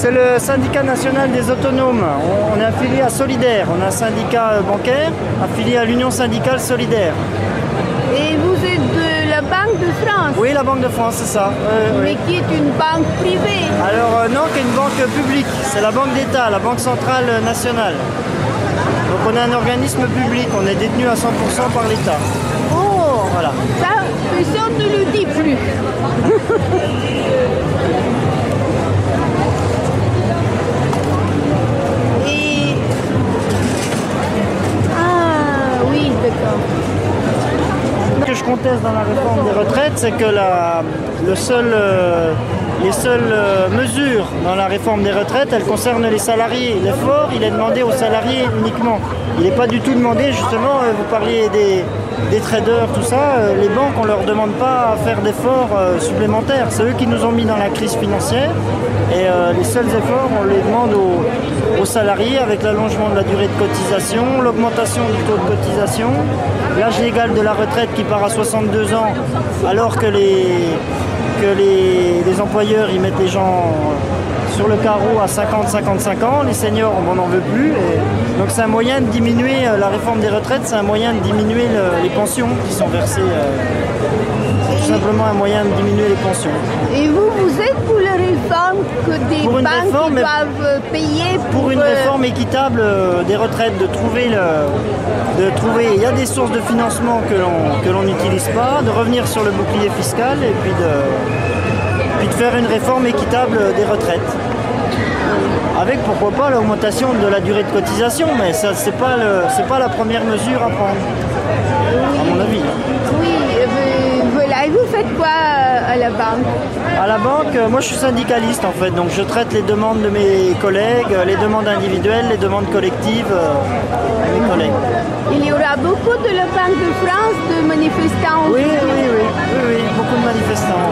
C'est le syndicat national des autonomes. On est affilié à Solidaire. On a un syndicat bancaire affilié à l'Union syndicale solidaire. Et vous êtes de la Banque de France? Oui, la Banque de France, c'est ça. Mais qui est une banque privée? Alors non, qui est une banque publique. C'est la Banque d'État, la Banque centrale nationale. Donc on est un organisme public. On est détenu à 100% par l'État. Oh, voilà. Ça, personne ne le dit plus. Ce que je conteste dans la réforme des retraites, c'est que les seules mesures dans la réforme des retraites, elles concernent les salariés. L'effort, il est demandé aux salariés uniquement. Il n'est pas du tout demandé, justement, vous parliez des traders, tout ça, les banques, on ne leur demande pas à faire d'efforts supplémentaires. C'est eux qui nous ont mis dans la crise financière et les seuls efforts, on les demande aux salariés avec l'allongement de la durée de cotisation, l'augmentation du taux de cotisation, l'âge légal de la retraite qui part à 62 ans alors que les employeurs ils mettent les gens sur le carreau à 50-55 ans, les seniors on n'en veut plus. Donc c'est un moyen de diminuer, la réforme des retraites, c'est un moyen de diminuer les pensions qui sont versées. C'est tout simplement un moyen de diminuer les pensions. Et vous êtes pour la réforme que des banques doivent payer pour une réforme équitable des retraites, de trouver, il y a des sources de financement que l'on n'utilise pas, de revenir sur le bouclier fiscal et puis de faire une réforme équitable des retraites. Avec pourquoi pas l'augmentation de la durée de cotisation, mais ça c'est pas la première mesure à prendre, à mon avis. Oui, voilà. Et vous faites quoi à la banque? À la banque, moi je suis syndicaliste en fait, donc je traite les demandes de mes collègues, les demandes individuelles, les demandes collectives de mes collègues. Il y aura beaucoup de la Banque de France de manifestants? Oui, beaucoup de manifestants.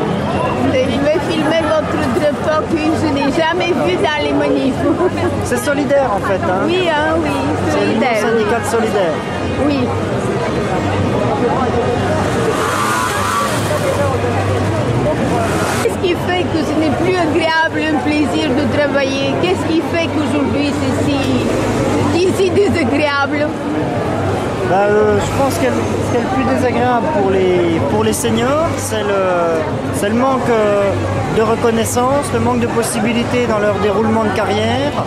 Je vais filmer votre drapeau que je n'ai jamais vu dans les manifs. C'est solidaire en fait. Hein. Oui, oui, solidaire. C'est le syndicat solidaire. Oui. Qu'est-ce qui fait que ce n'est plus agréable, un plaisir de travailler? Qu'est-ce qui fait qu'aujourd'hui c'est si désagréable? Je pense que ce qui est le plus désagréable pour les seniors, c'est le manque de reconnaissance, le manque de possibilités dans leur déroulement de carrière,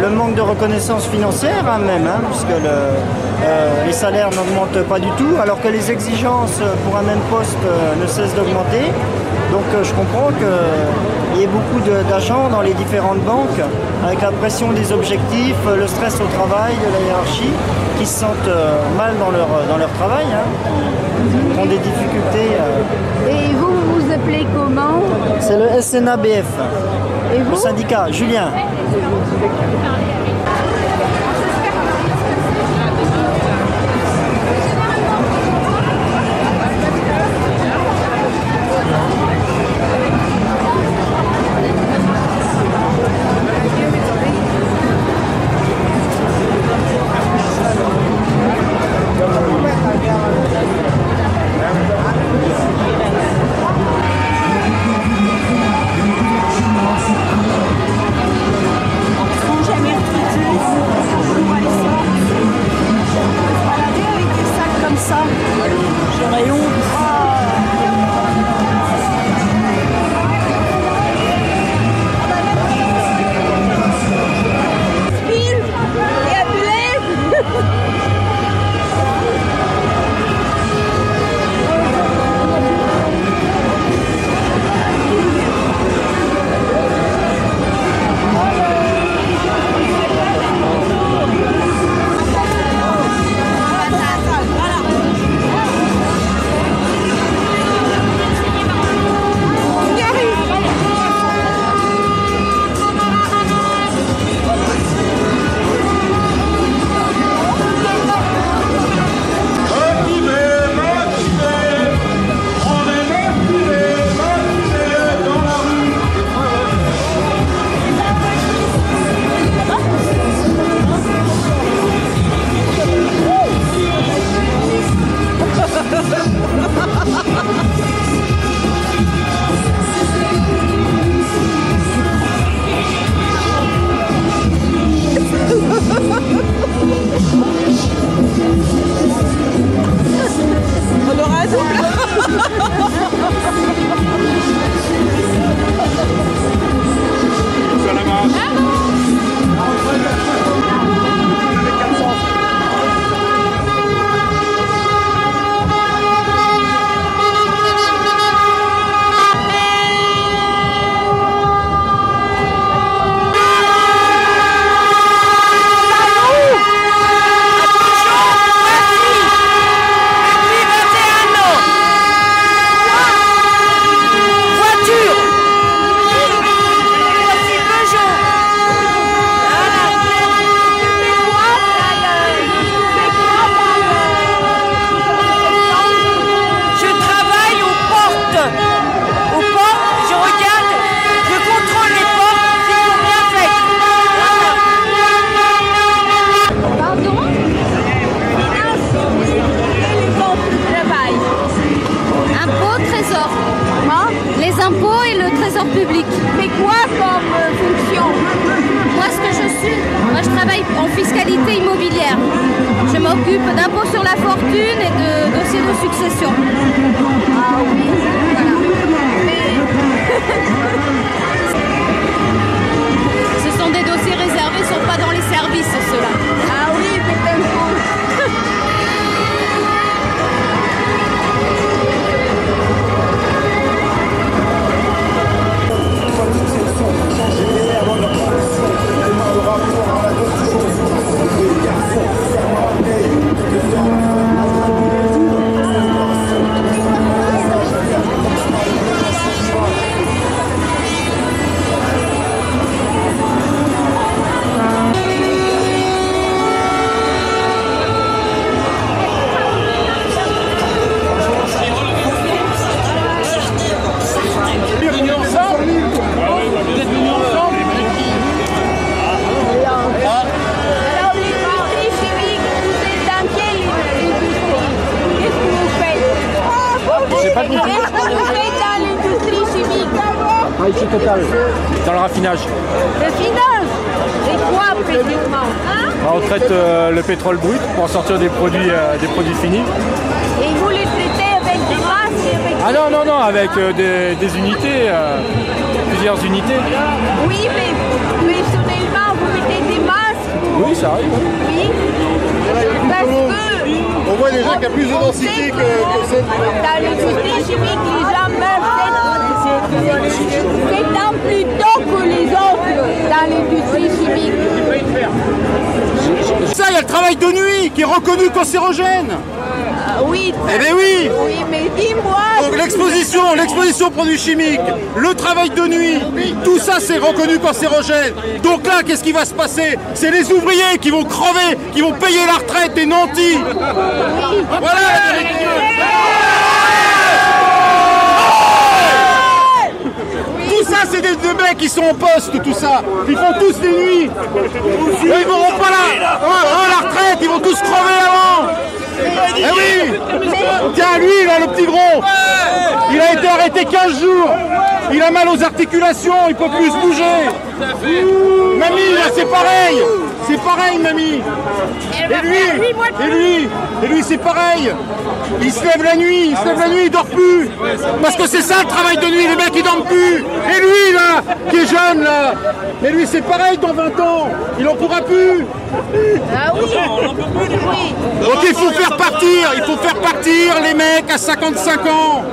le manque de reconnaissance financière même, puisque les salaires n'augmentent pas du tout, alors que les exigences pour un même poste ne cessent d'augmenter. Donc je comprends qu'il y ait beaucoup d'agents dans les différentes banques, avec la pression des objectifs, le stress au travail, de la hiérarchie, qui se sentent mal dans leur travail, qui ont des difficultés. Et vous vous appelez comment? C'est le SNABF. Et vous? Le syndicat, Julien. transport public. Mais quoi comme fonction? Moi, ce que je suis, moi je travaille en fiscalité immobilière. Je m'occupe d'impôts sur la fortune et de dossiers de succession. Ah oui, voilà. Ce sont des dossiers réservés, ne sont pas dans les services, ceux-là. Ah oui, peut-être. Ici Total, dans le raffinage. Le finance? Et quoi précisément? On traite le pétrole brut pour en sortir des produits finis. Et vous les traitez avec des masques et avec... Ah non, non, non, avec des unités, plusieurs unités. Oui, mais personnellement, vous mettez des masques? Oui, ça arrive. Oui. Parce que... On voit déjà qu'il y a plus de densité que celle. Dans l'industrie chimique, les gens meurent 7 ans plus tôt que les autres dans l'industrie chimique. Ça, il y a le travail de nuit qui est reconnu cancérogène. Oui. Eh bien oui. Oui, mais dis-moi... Donc l'exposition aux produits chimiques, le travail de nuit, tout ça c'est reconnu cancérogène. Donc là, qu'est-ce qui va se passer? C'est les ouvriers qui vont crever, qui vont payer la retraite des nantis. Voilà la vérité. Tout ça, c'est des mecs qui sont en poste, tout ça. Ils font tous des nuits. Ils n'auront pas la retraite, ils vont tous crever avant. Eh oui. Tiens, lui, là, le petit gros, il a été arrêté 15 jours. Il a mal aux articulations, il peut plus se bouger. Mamie, là, c'est pareil. C'est pareil, mamie. Et lui, c'est pareil. Il se lève la nuit, il dort plus. Parce que c'est ça le travail de nuit, les mecs ils dorment plus. Et lui là, qui est jeune là, et lui c'est pareil dans 20 ans, il en pourra plus. Ah oui. Oui. Donc il faut faire partir les mecs à 55 ans.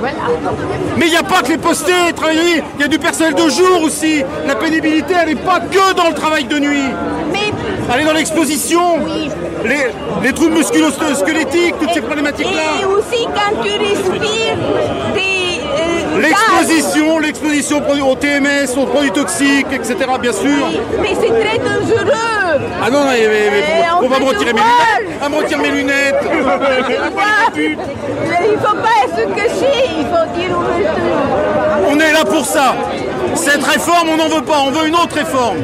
Mais il n'y a pas que les postés, travailler de nuit, il y a du personnel de jour aussi. La pénibilité elle n'est pas que dans le travail de nuit. Mais... Elle est dans l'exposition, les troubles musculo-squelettiques, toutes ces problématiques-là. Et aussi quand tu respires des... L'exposition au TMS, aux produits toxiques, etc. bien sûr. Mais c'est très dangereux. Ah non, mais on va me retirer mes lunettes. On va me retirer mes lunettes. Il ne faut pas se cacher, il faut dire ouvertement. On est là pour ça. Cette réforme, on n'en veut pas, on veut une autre réforme.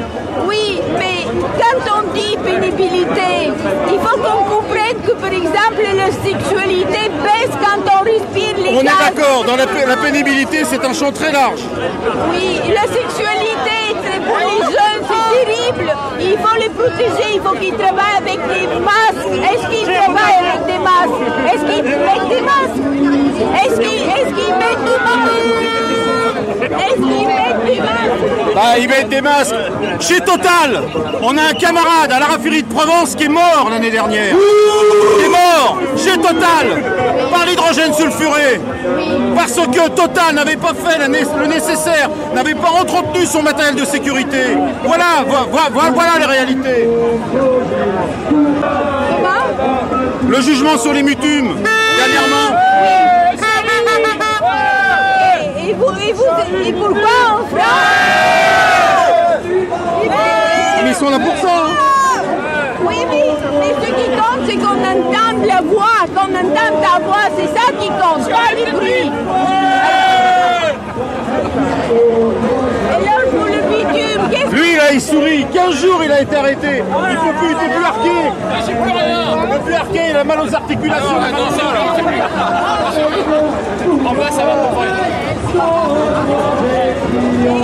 Oui, mais quand on dit pénibilité, il faut qu'on comprenne que par exemple la sexualité baisse quand on respire les On gaz. est d'accord, dans la pénibilité c'est un champ très large. Oui, la sexualité pour les jeunes c'est terrible. Il faut les protéger, il faut qu'ils travaillent avec des masques. Est-ce qu'ils travaillent avec des masques? Est-ce qu'ils mettent des masques? Est-ce qu'ils mettent des masques? Est-ce qu'ils mettent des masques? Bah, ils mettent des masques. Chez Total, on a un camarade à la raffinerie de Provence qui est mort l'année dernière. Il est mort chez Total par l'hydrogène sulfuré. Parce que Total n'avait pas fait le nécessaire, n'avait pas entretenu son matériel de sécurité. Voilà les réalités. Le jugement sur les mutumes, dernièrement. Et pourquoi en France? Mais ils sont là pour ça. Hein. Oui, mais ce qui compte, c'est qu'on entende la voix, qu'on entende ta voix, c'est ça qui compte, pas les bruits. Et là, pour le bitume, qu'est-ce que... Lui, là, il sourit. 15 jours, il a été arrêté. Il ne peut plus arquer. J'ai plus rien. Il ne peut plus arquer, il a mal aux articulations. En bas, ça va pas.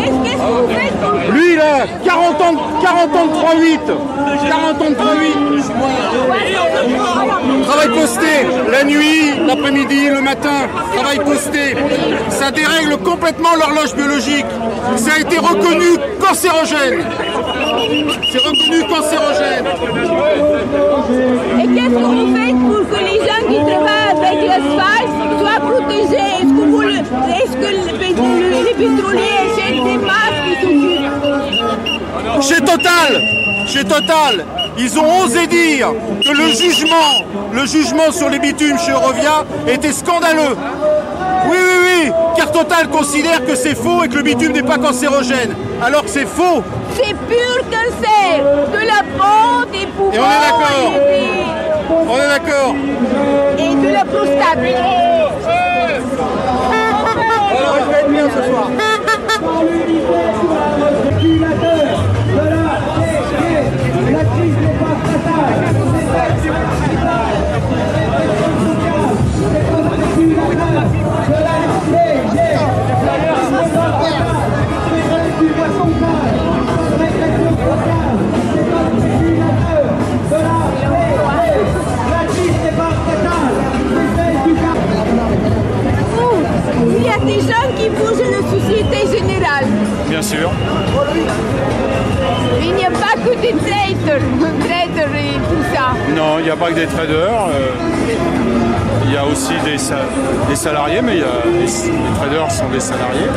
Et 40 ans de 3-8. 40 ans de 3-8. Travail posté, la nuit, l'après-midi, le matin, travail posté. Ça dérègle complètement l'horloge biologique. Ça a été reconnu cancérogène. C'est reconnu cancérogène. Et qu'est-ce que vous faites pour que les gens qui travaillent avec l'asphalte soient protégés? Est-ce que les pétroliers achètent des masques et tout? Chez Total, ils ont osé dire que le jugement sur les bitumes chez Eurovia était scandaleux. Oui, car Total considère que c'est faux et que le bitume n'est pas cancérogène, alors que c'est faux. C'est pur cancer, de la peau, des poumons. Et on est d'accord. Et de la prostate. Alors, il va être bien ce soir. La crise n'est pas fatale. Il y a des gens qui bougent la Société Générale. Bien sûr. Il n'y a pas que des traders et tout ça. Non, il n'y a pas que des traders. Il y a aussi des salariés, mais les traders sont des salariés.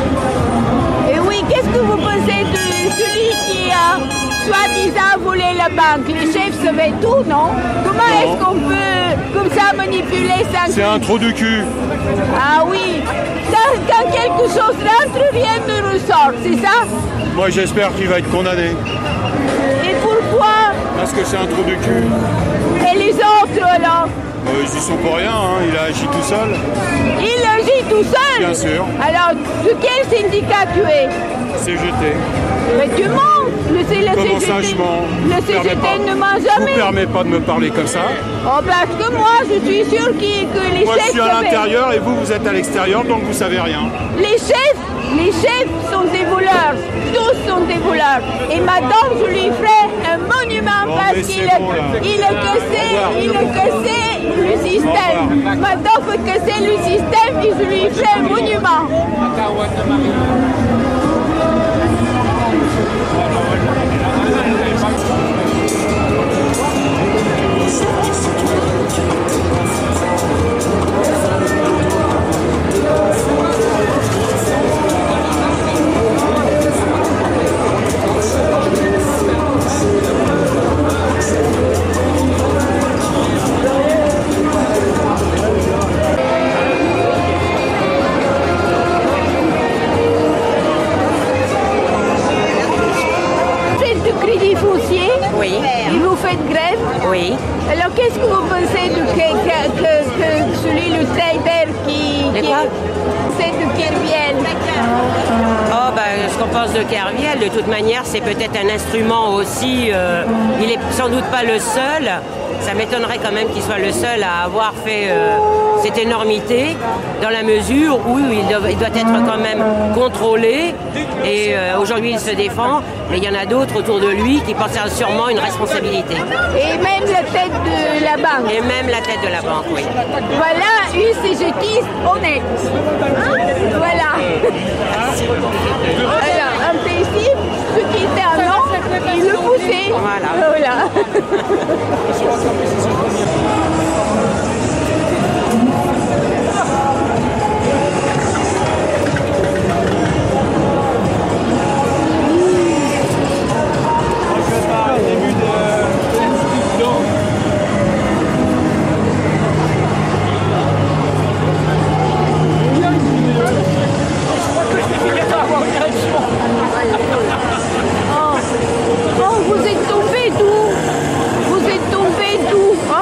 Et oui, qu'est-ce que vous pensez de celui qui a soi-disant volé la banque? Les chefs savaient tout, non? Comment est-ce qu'on peut, comme ça, manipuler ça? C'est un trou du cul. Ah oui. Quand quelque chose rentre, rien ne ressort, c'est ça? Moi, j'espère qu'il va être condamné. Et pourquoi? Parce que c'est un trou du cul. Et les autres, alors? Ils y sont pour rien, hein. Il a agi tout seul. Il agit tout seul? Bien sûr. Alors, de quel syndicat tu es? CGT. Mais tu mens. Le Comment CGT, ça, je mens? le CGT ne ment Je jamais. vous permets pas de me parler comme ça. Oh, parce que moi, je suis sûr que les Moi, chefs je suis à savaient. l'intérieur et vous êtes à l'extérieur, donc vous savez rien. Les chefs sont des voleurs. Tous sont des voleurs. Et madame, je lui ferai un monument Bon, parce mais qu'il c'est bon, là. a cassé le système. Madame peut casser le système et je lui ferai un monument. Oui. Et vous faites grève? Oui. Alors qu'est-ce que vous pensez de que celui, le trader qui c'est de Kerviel? Oh, ce qu'on pense de Kerviel, de toute manière, c'est peut-être un instrument aussi. Il n'est sans doute pas le seul. Ça m'étonnerait quand même qu'il soit le seul à avoir fait cette énormité, dans la mesure où il doit être quand même contrôlé. Et aujourd'hui, il se défend, mais il y en a d'autres autour de lui qui pensent sûrement une responsabilité. Et même la tête de la banque. Et même la tête de la banque, oui. Voilà une CGTiste honnête. Voilà. Alors, en principe, ce qui était un non, il le poussait. Voilà. Oh, vous êtes tombé d'où? Vous êtes tombé d'où? Oh.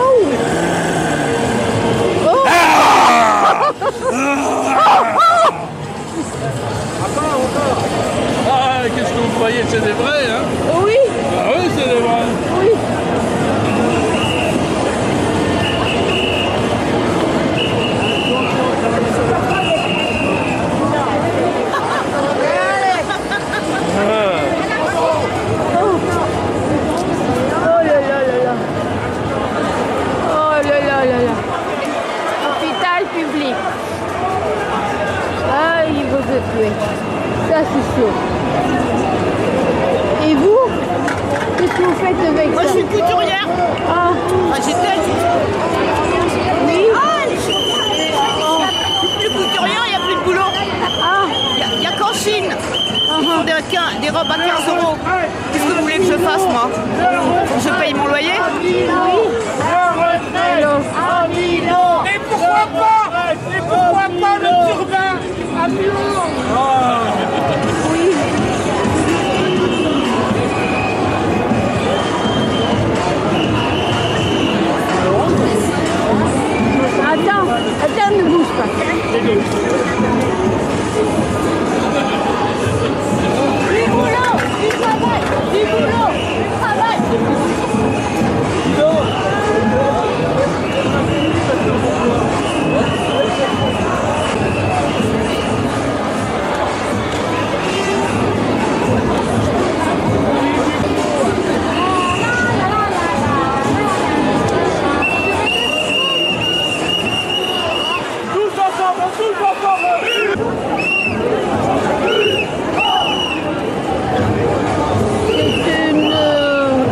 tuer. Ça, c'est sûr. Et vous? Qu'est-ce que vous faites avec Moi, ça? je suis couturière. Ah, J'étais. oui. Plus couturière, il n'y a plus de boulot. Ah, Il n'y a qu'en Chine. Ils font des robes à 15 €. Qu'est-ce que vous voulez que je fasse, moi? Je paye mon loyer? alors. Et pourquoi pas le turbin à Milan? Oui. Attends, ne bouge pas. Du boulot, du travail, du boulot, du travail.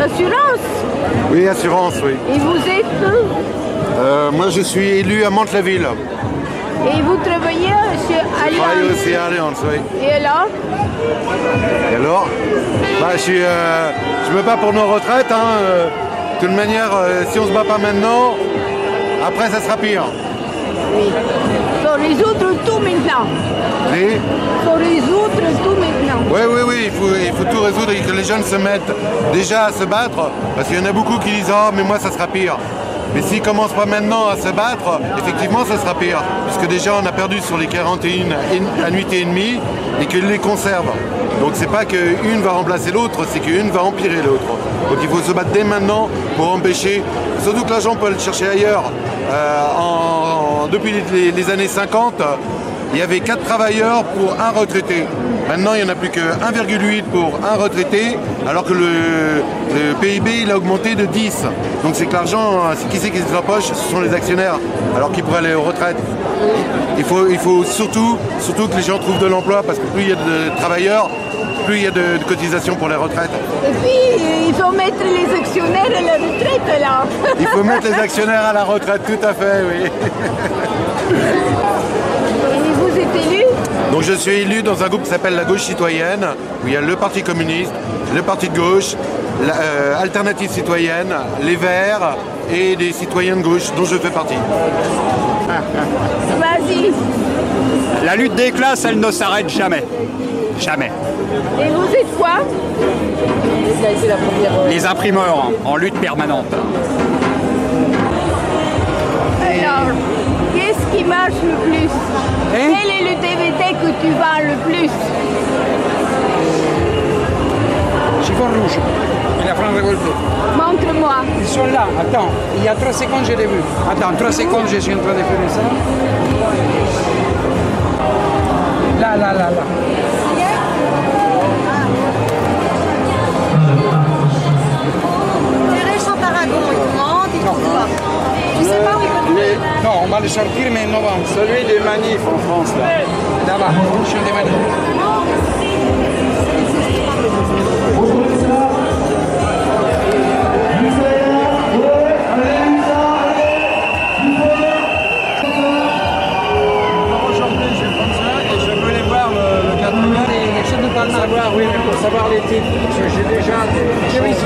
C'est une assurance. Oui, assurance, oui. Et vous êtes Moi, je suis élu à Mantes-la-Ville. et vous travaillez chez Je travaille Allianz. aussi à Allianz, oui. Et alors? Et alors je me bats pour nos retraites. De toute manière, si on se bat pas maintenant, après, ça sera pire. Oui. Il faut résoudre tout maintenant. Et Il faut résoudre tout maintenant. oui, il faut tout résoudre et que les jeunes se mettent déjà à se battre. Parce qu'il y en a beaucoup qui disent « Oh, mais moi, ça sera pire ». Mais s'ils ne commencent pas maintenant à se battre, effectivement, ça sera pire. Puisque déjà, on a perdu sur les 41 annuités et demie et qu'ils les conservent. Donc, c'est pas qu'une va remplacer l'autre, c'est qu'une va empirer l'autre. Donc, il faut se battre dès maintenant pour empêcher. Surtout que l'argent, on peut le chercher ailleurs. Depuis les années 50, il y avait 4 travailleurs pour un retraité. Maintenant, il n'y en a plus que 1,8 pour un retraité, alors que le PIB il a augmenté de 10. Donc c'est que l'argent, qui c'est qui se l'empoche? Ce sont les actionnaires, alors qu'ils pourraient aller aux retraites. Il faut surtout que les gens trouvent de l'emploi, parce que plus il y a de travailleurs, plus il y a de cotisations pour les retraites. Et puis, il faut mettre les actionnaires à la retraite, là. Il faut mettre les actionnaires à la retraite, tout à fait, oui. Et vous êtes élu? Donc je suis élu dans un groupe qui s'appelle la Gauche Citoyenne, où il y a le Parti communiste, le Parti de gauche, l'Alternative citoyenne, les Verts et des citoyens de gauche, dont je fais partie. Vas-y. La lutte des classes, elle ne s'arrête jamais. Jamais. Et vous êtes quoi? Les imprimeurs en lutte permanente. Alors, qu'est-ce qui marche le plus? Quel est le DVD que tu vends le plus? Chiffon rouge et la frange révoltée. Montre-moi. Ils sont là, attends, il y a 3 secondes je l'ai vu. Attends, 3 secondes je suis en train de faire ça. Là. Sans Paragon, il demande, il trouve pas. Je sais pas où il peut trouver. Non, on va le sortir mais en novembre. Celui des manifs en France, là. Là-bas, je suis des manifs. Aujourd'hui, je vais prendre ça et je veux les voir le 4 mai. Je ne peux pas le savoir, oui, mais pour savoir les titres. Parce que j'ai déjà des choses.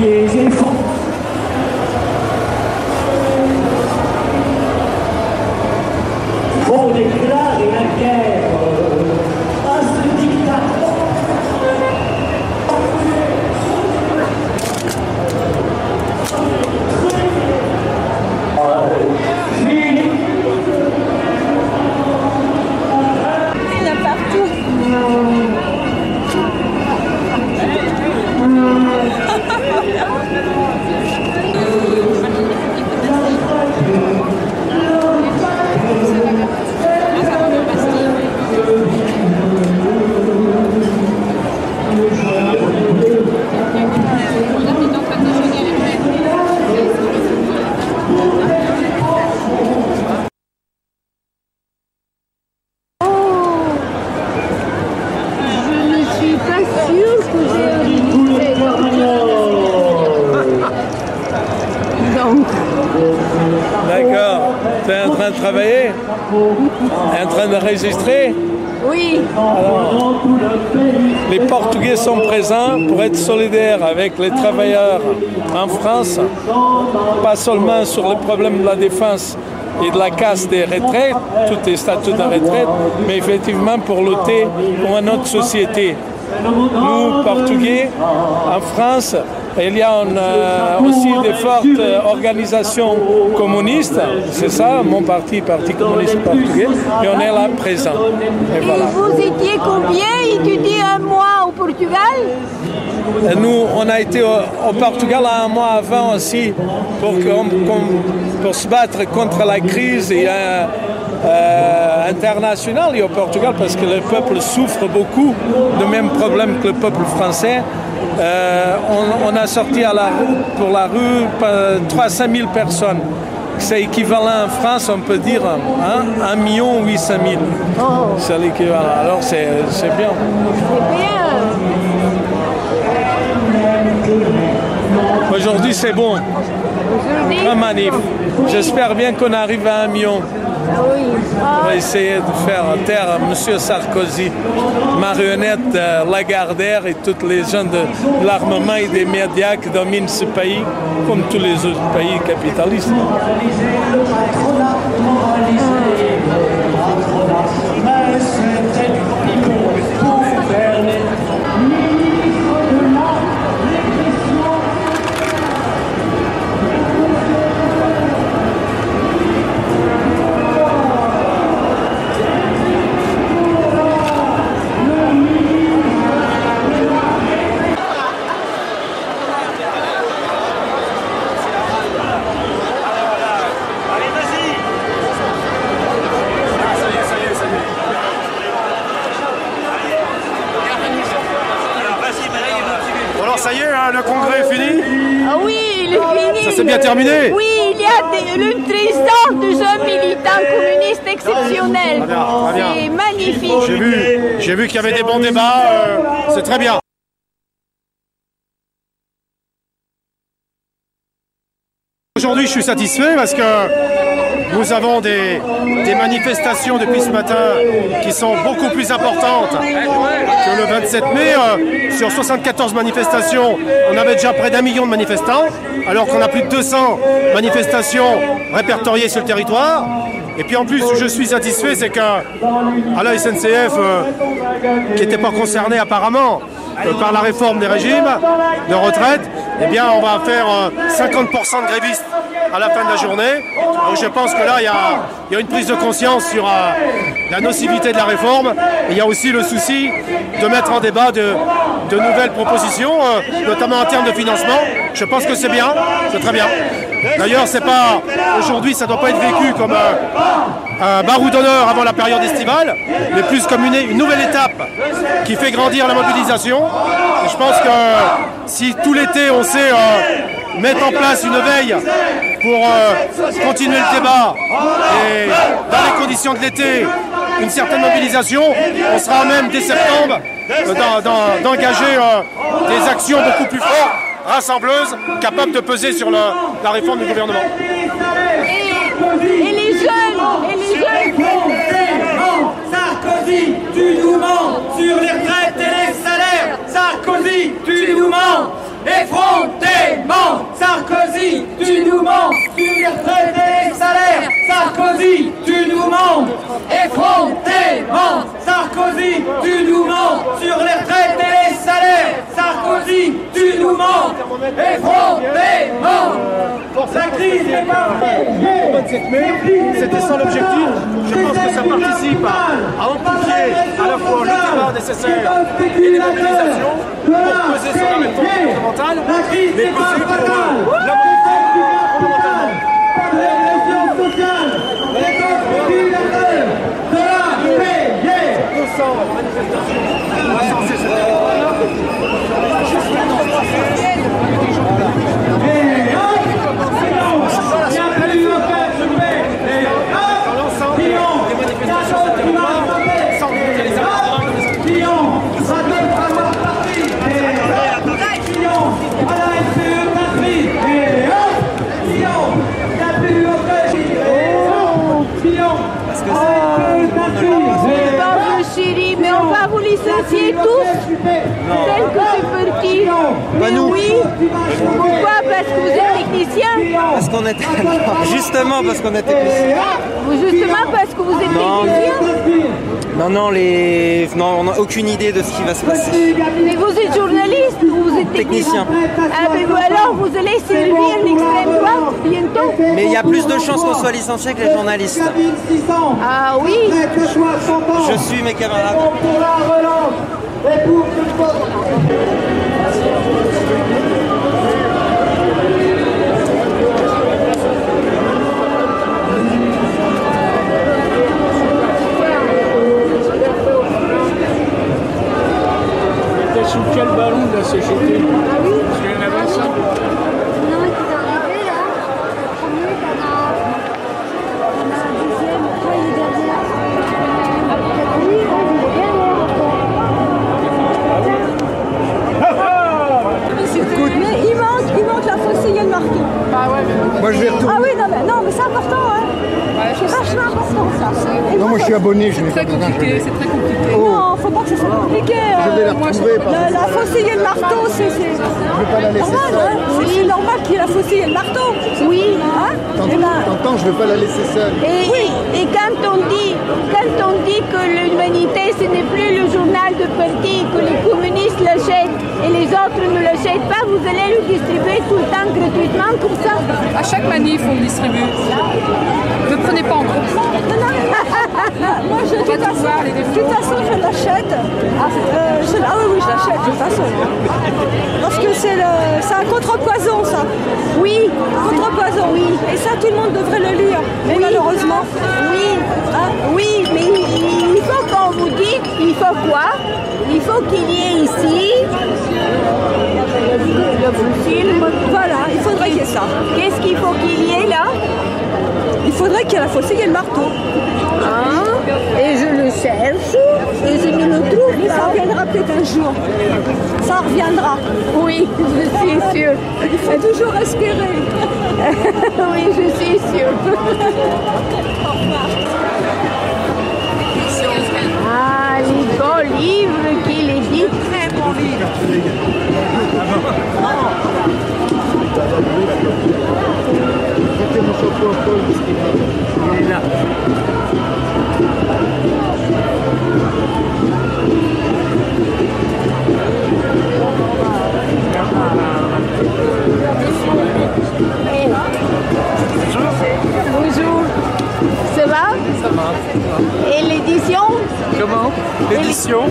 pieds et fonds. Faut déclarer la guerre à ce dictateur. Il y en a partout. D'accord. Tu es en train de travailler? En train d'enregistrer? Oui. Alors, les Portugais sont présents pour être solidaires avec les travailleurs en France, pas seulement sur le problème de la défense et de la casse des retraites, tous les statuts de retraite, mais effectivement pour lutter pour une autre société. Nous, Portugais, en France, il y a aussi des fortes organisations communistes, c'est ça, mon parti, Parti communiste portugais, et on est là présent. Et voilà. Vous étiez combien étudié un mois au Portugal? Nous, on a été au Portugal un mois avant aussi pour se battre contre la crise internationale et au Portugal parce que le peuple souffre beaucoup de mêmes problèmes que le peuple français. On a sorti pour la rue 300 000 personnes. C'est équivalent en France, on peut dire, 1 800 000. Oh. C'est l'équivalent. Alors c'est bien. C'est bien. Aujourd'hui, c'est bon. Très magnifique. J'espère bien qu'on arrive à 1 million. Oui. On va essayer de faire taire M. Sarkozy, marionnette Lagardère et tous les gens de l'armement et des médias qui dominent ce pays, comme tous les autres pays capitalistes. Ça y est, hein, le congrès est fini? Ah oui, il est fini. Ça s'est bien terminé? Oui, il y a une présence de jeunes militants communistes exceptionnels. C'est magnifique. J'ai vu qu'il y avait des bons débats, c'est très bien. Aujourd'hui, je suis satisfait parce que nous avons des manifestations depuis ce matin qui sont beaucoup plus importantes que le 27 mai. Sur 74 manifestations, on avait déjà près d'1 million de manifestants, alors qu'on a plus de 200 manifestations répertoriées sur le territoire. Et puis en plus, je suis satisfait, c'est qu'à la SNCF, qui n'était pas concernée apparemment par la réforme des régimes de retraite, eh bien on va faire 50% de grévistes à la fin de la journée. Donc je pense que là, il y a une prise de conscience sur la nocivité de la réforme. Et il y a aussi le souci de mettre en débat de nouvelles propositions, notamment en termes de financement. Je pense que c'est bien, c'est très bien. D'ailleurs, c'est pas aujourd'hui, ça ne doit pas être vécu comme un barreau d'honneur avant la période estivale, mais plus comme une nouvelle étape qui fait grandir la mobilisation. Et je pense que si tout l'été on sait mettre en place une veille pour continuer le débat et dans les conditions de l'été, une certaine mobilisation, on sera même dès septembre d'engager des actions beaucoup plus fortes, rassembleuses, capables de peser sur la réforme du gouvernement. Et les jeunes, Sarkozy, tu nous mens sur les retraites et les salaires. Sarkozy, tu nous mens. Effrontés, Effrontément. Sarkozy, tu nous mens sur les retraites et les salaires. Sarkozy, tu nous mens. Effrontément. La crise est C'était ça l'objectif. Je pense que ça participe à amplifier à la fois le débat nécessaire et les mobilisations pour peser sur la réforme fondamentale, mais peser pour la mais on va vous licencier tous. Tel que c'est petit. Pas nous. Oui. Pourquoi? Parce que vous êtes technicien. Parce qu'on était... Justement parce qu'on est technicien. Justement parce que vous êtes technicien. Non, on n'a aucune idée de ce qui va se passer. Mais vous êtes journaliste ou vous êtes technicien? Ah, mais alors vous allez servir l'extrême droite bientôt. Mais il y a plus de chances qu'on soit licencié que les journalistes. Ah oui. Je suis mes camarades. Sous quel ballon de la CGT? Ah oui. Parce qu'il y en avait ça. Non, il est arrivé là. Le premier, on a un deuxième, toi il est derrière. Oui, il est derrière. Mais il manque la faucille et le marteau. Ah ouais, moi je vais retourner. Ah oui, non mais c'est important, hein. C'est vachement important ça. Non, moi je suis abonné, je n'ai pas besoin. C'est très compliqué. Non, faut pas que ça soit compliqué. Je vais la retrouver. La faucille et le marteau, c'est normal, hein. C'est normal qu'il y ait la faucille et le marteau. Oui. Hein? T'entends, je ne veux pas la laisser seule. Et quand on dit que l'humanité ce n'est plus le journal de parti, que les communistes l'achètent et les autres ne l'achètent pas, vous allez le distribuer tout le temps gratuitement comme ça. À chaque manif, on le distribue. Ne prenez pas en compte. Moi, de toute façon, je l'achète. Ah oui, je l'achète, de toute façon. Parce que c'est un contre-poison, ça. Oui, contre-poison. Oui. Et ça, tout le monde devrait le lire. Mais malheureusement. Oui, oui, mais il faut qu'on vous dise, il faut quoi? Il faut qu'il y ait ici le film. Voilà, il faudrait qu'il y ait ça. Qu'est-ce qu'il faut qu'il y ait là? Il faudrait qu'il y ait la faucille et le marteau. Hein? Et je le cherche et je ne le trouve pas. Ça reviendra peut-être un jour. Ça reviendra. Oui, je suis sûre. Il faut toujours espérer. Oui, je suis sûre. Ah, les beaux livres qu'il est dit. Très bon livre. Il est là. Bonjour. Ça va? Ça va. Et l'édition? Comment? L'édition?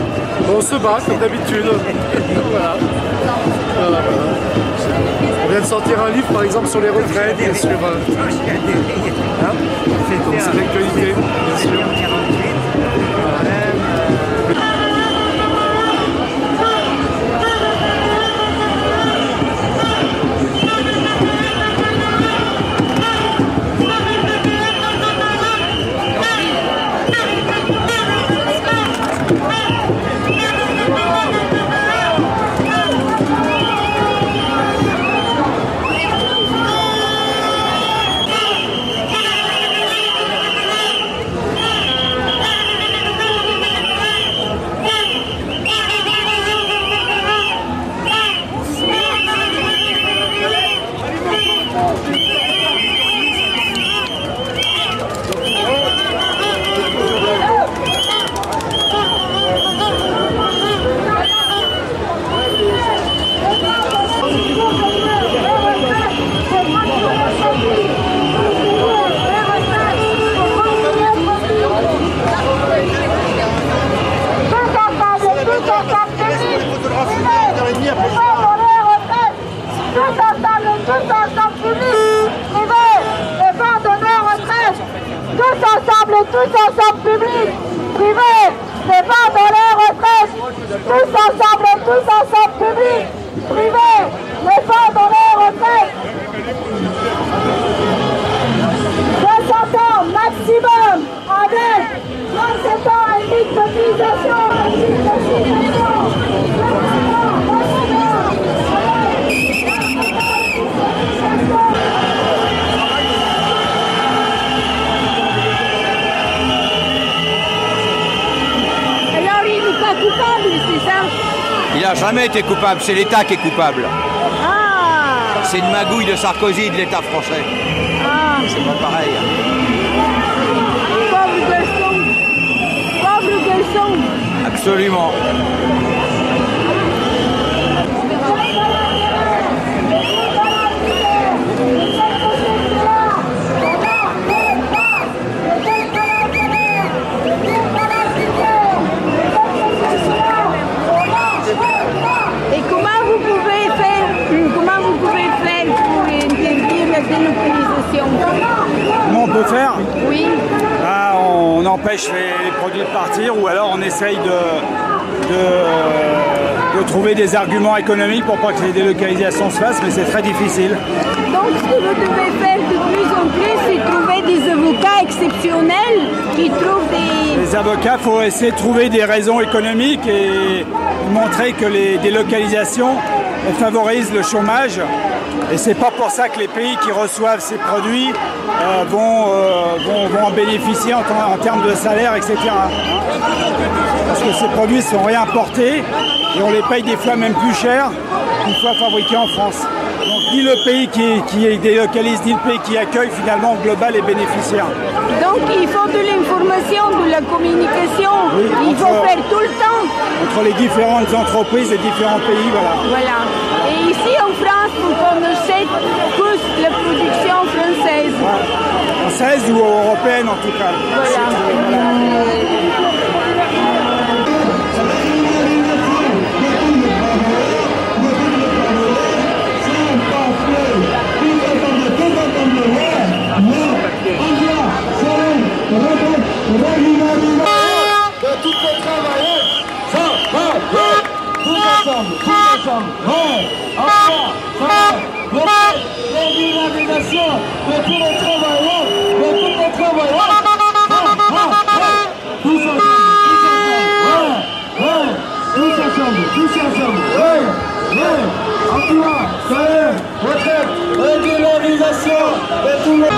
On se bat comme d'habitude. Voilà. On vient de sortir un livre par exemple sur les retraites et sur c'est l'actualité, bien sûr. ensemble publics, privés, défendons les retraites. Tous ensemble publics, privés, défendons les retraites. 60 ans maximum avec 37 ans et demi de cotisation. Alors il n'est pas coupable, c'est ça? Il n'a jamais été coupable, c'est l'État qui est coupable. Ah. C'est une magouille de Sarkozy et de l'État français. Ah. C'est pas pareil. Pauvre garçon. Pauvre garçon. Absolument. Et comment vous pouvez faire pour interdire la délocalisation? Comment on peut faire? Oui. Ah, on empêche les produits de partir ou alors on essaye de trouver des arguments économiques pour pas que les délocalisations se fassent, mais c'est très difficile. Donc ce que vous devez faire de plus en plus, c'est trouver des avocats exceptionnels qui trouvent des... Les avocats, il faut essayer de trouver des raisons économiques et montrer que les délocalisations favorisent le chômage. Et c'est pas pour ça que les pays qui reçoivent ces produits vont en bénéficier en termes de salaire, etc. Parce que ces produits sont réimportés et on les paye des fois même plus cher qu'une fois fabriqués en France. Donc ni le pays qui délocalise, ni le pays qui accueille, finalement, au global, est bénéficiaire. Donc il faut de l'information, de la communication, oui, il faut faire tout le temps. Entre les différentes entreprises et différents pays, voilà. Voilà. Et ici en France, on achète tous la production française. Ouais. Française ou européenne en tout cas. Voilà. De toutes les travailleuses, ça va, tous ensemble, ouais, enfin, l'organisation de tous les travailleurs, tous ensemble, ouais, emploi, salaire, retraite, régularisation de tous les...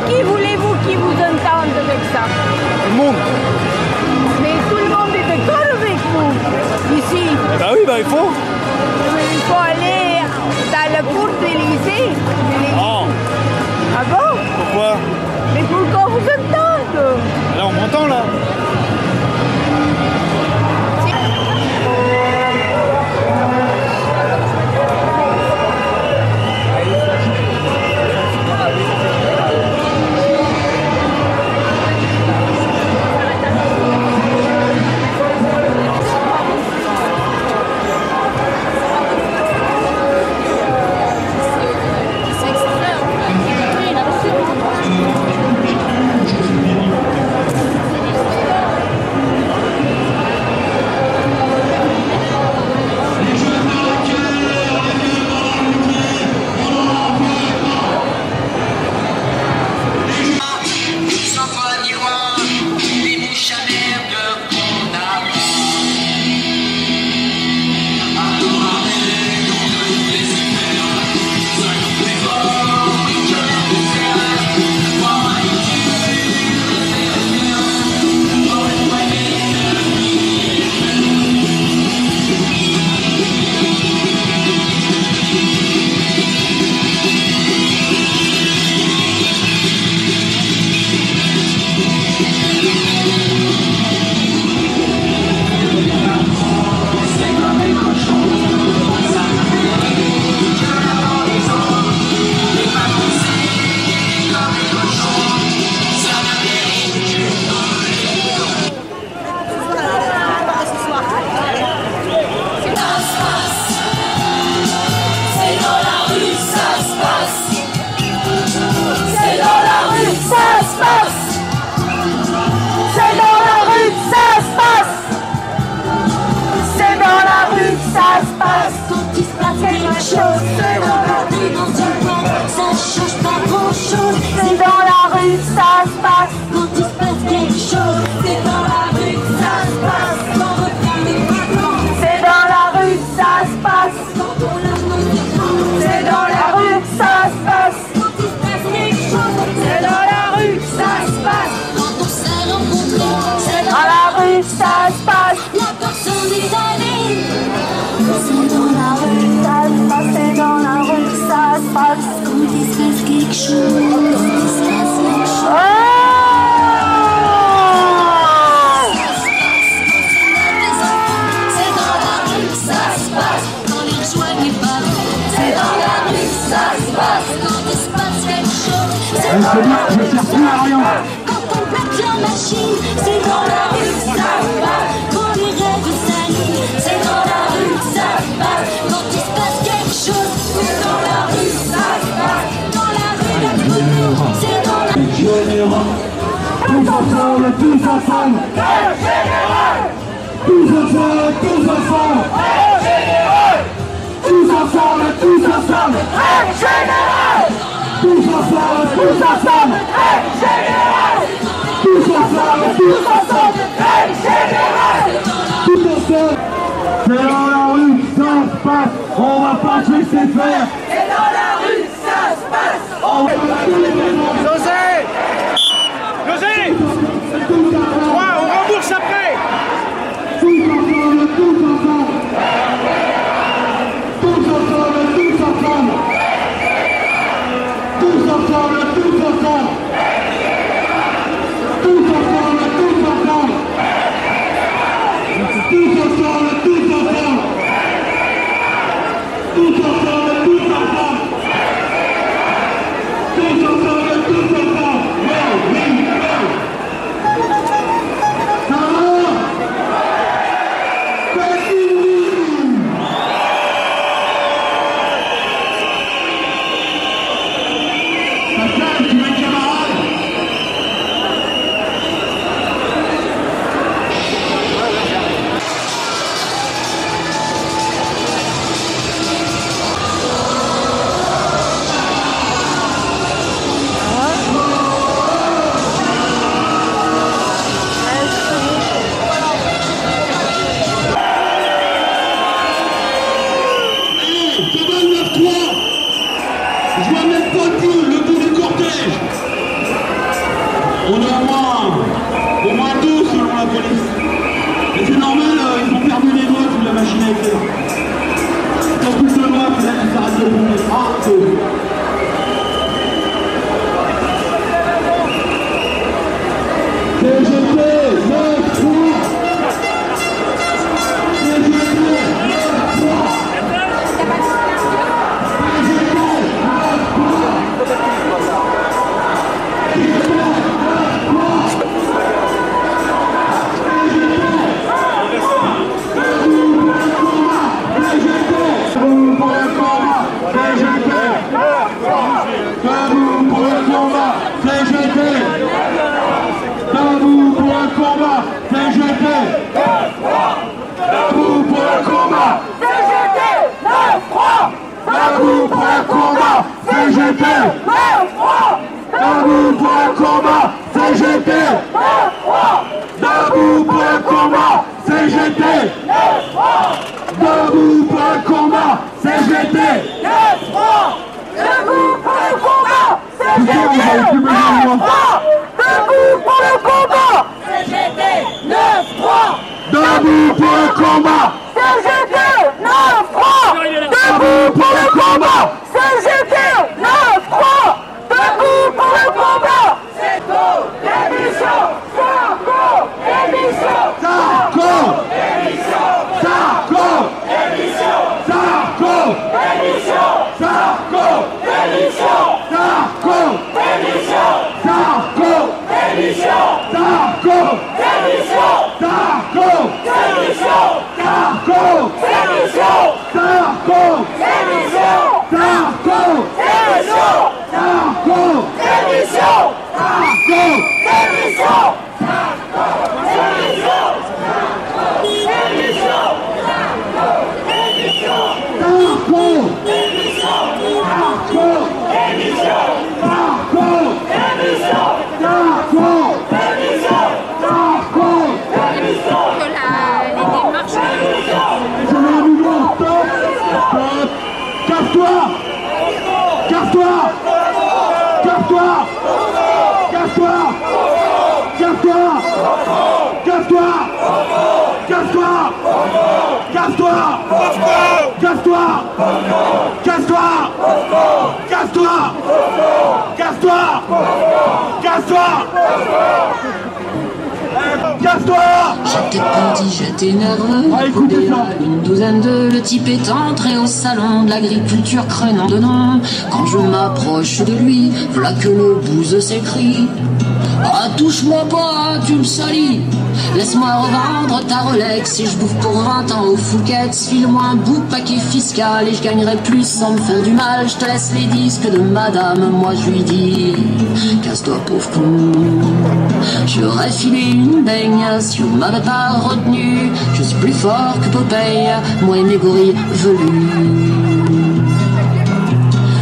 Qui voulez-vous qui vous entende avec ça? Tout le monde. Mais tout le monde est d'accord avec vous, ici. Eh ben oui, ben il faut. Mais il faut aller dans la cour de l'Élysée. Non. Ah bon? Pourquoi? Mais pour qu'on vous entende. Là, on m'entend, là. sont des années. C'est dans la rue, ça se passe, c'est dans la rue, ça se passe. Quand il se passe quelque chose, quand il se passe quelque chose. C'est dans la rue que ça se passe. Quand les rejoignent pas, c'est dans la rue que ça se passe. Quand il se passe quelque chose, c'est dans la rue que ça se passe. Quand on plaque la machine, c'est dans la rue que ça se passe. Quand les rêves s'animent, c'est dans la rue que ça se passe. Quand il se passe quelque chose, c'est dans la rue que ça se passe. Dans la rue d'à côté, c'est dans la rue. Tous ensemble, tous ensemble. Tous ensemble, tous ensemble. Tous ensemble, tous ensemble. Tous ensemble, tous ensemble. Tous ensemble, tous ensemble. Tous ensemble. C'est dans la rue que ça se passe. On va pas se laisser faire. C'est dans la rue que ça se passe. José! José! 3, on rembourse après! Tous ensemble, tous ensemble. Tous ensemble, tous ensemble. Tous ensemble, tous ensemble. Tous ensemble, tous ensemble. Tous ensemble, tous ensemble. Tous ensemble, tous ensemble. Tous ensemble, tous ensemble. Oui, ça va? Pascal, tu veux être camarade? Je vois même pas le bout du cortège. On est au moins 2 selon la police. Et c'est normal, ils ont perdu les doigts sous la machine à écrire. T'as plus de doigts, c'est là qu'ils s'arrêtent de bouger. Ah, Debout pour le combat, CGT. Debout pour le combat, CGT. Debout pour le combat, CGT. Debout pour le combat, CGT. Debout pour le combat, CGT. 9-3. Debout pour le combat, CGT. 9-3. Debout pour le combat, CGT. 9-3. Debout pour le combat. C'est go, démission. Sarko, démission. Sarko, démission. Sarko, démission. Sarko, démission. Sarko, démission. Sarko, démission. Sarko, démission. Sarko, démission. Sarko, démission. Sarko, démission. Sarko, démission. Sarko, démission. Sarko, démission. Sarko, démission. Casse-toi! Casse-toi! Casse-toi! Casse-toi! Casse-toi! Casse-toi! Casse-toi! Casse-toi! Casse-toi! Casse-toi! Casse-toi! Casse-toi! Casse-toi! Casse-toi! J'étais petit, j'étais nerveux. Écoutez ça. Une douzaine de le type est entré au salon de l'agriculture crénant de nom. Quand je m'approche de lui, voilà que le bouse s'écrie. Ah, touche-moi pas, tu me salis. Laisse-moi revendre ta Rolex et je bouffe pour 20 ans au Fouquet. File-moi un bout de paquet fiscal et je gagnerai plus sans me faire du mal. Je te laisse les disques de madame, moi je lui dis casse-toi pauvre con. J'aurais filé une baigne si on m'avait pas retenu. Je suis plus fort que Popeye, moi et mes gorilles velus.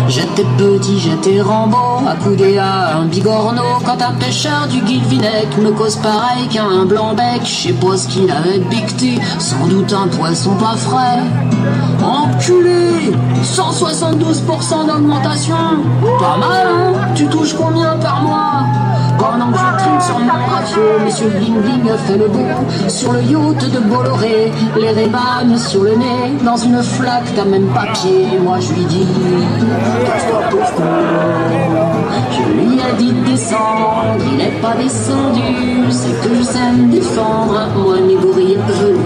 J'étais petit, j'étais Rambo, accoudé à un bigorneau. Quand un pêcheur du Guilvinec me cause pareil qu'un blanc-bec, je sais pas ce qu'il avait bicté, sans doute un poisson pas frais. Enculé, 172% d'augmentation, pas mal hein. Tu touches combien par mois? Pendant que je trime sur mon rafio, monsieur Bling Bling fait le beau sur le yacht de Bolloré, les Ray-Ban sur le nez, dans une flaque t'as même pas pied. Moi je lui dis casse-toi pauvre con. Je lui ai dit de descendre, il n'est pas descendu. C'est que je sais me défendre, moi mes gorilles velus.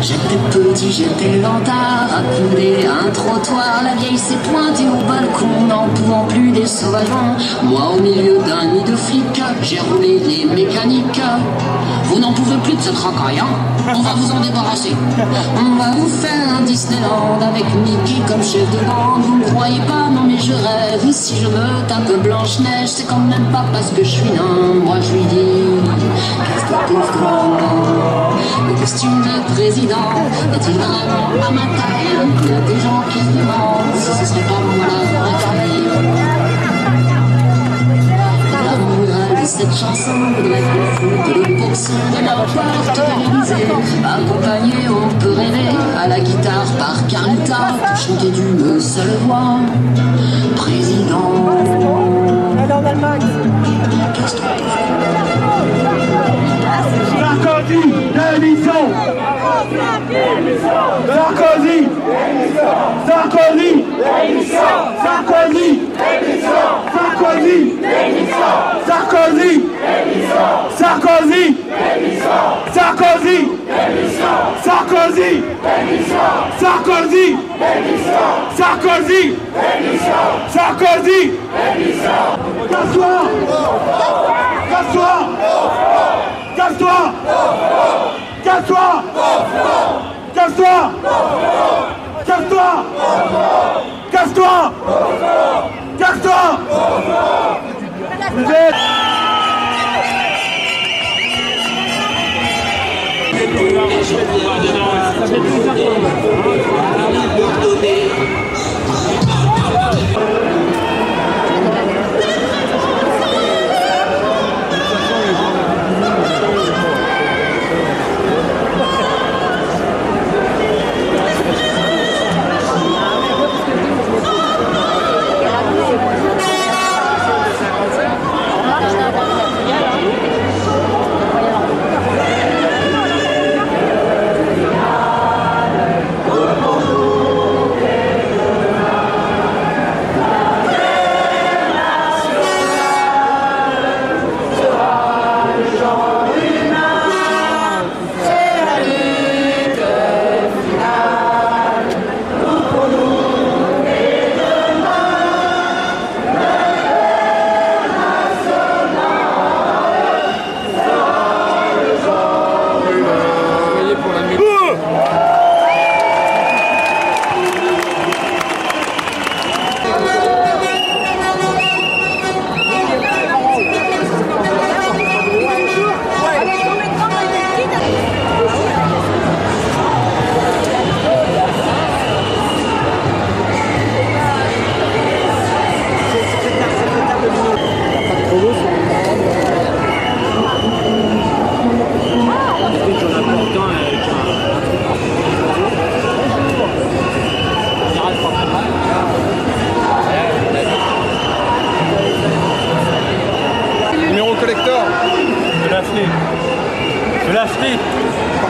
J'étais petit, j'étais lentard, accoudé à un trottoir. La vieille s'est pointée au balcon, n'en pouvant plus des sauvageons. Moi au milieu d'un nid de flics, j'ai roulé les mécaniques. Vous n'en pouvez plus de ce tracaille, hein? On va vous en débarrasser. On va vous faire un Disneyland avec Mickey comme chef de bande. Vous ne croyez pas, non mais je rêve. Si je me tape Blanche-Neige, c'est quand même pas parce que je suis nain. Moi je lui dis casse-toi pauvre con. Le costume de président est-il vraiment à ma taille? Il y a des gens qui se demandent si ce serait pas moi la vraie taille. La morale de cette chanson voudrait qu'on foute le bourson de la porte de l'Élysée. Accompagné, on peut rêver à la guitare par Carlita, pour chanter d'une seule voix. Président. Elle est en Allemagne. Sarkozy, démission! Sarkozy! Sarkozy! Sarkozy! Sarkozy! Sarkozy! Sarkozy! Sarkozy! Sarkozy! Sarkozy! Sarkozy! Sarkozy! Casse-toi! Casse-toi! Casse-toi! Casse-toi! Casse-toi! Casse-toi! Casse-toi! Casse-toi! Vous êtes...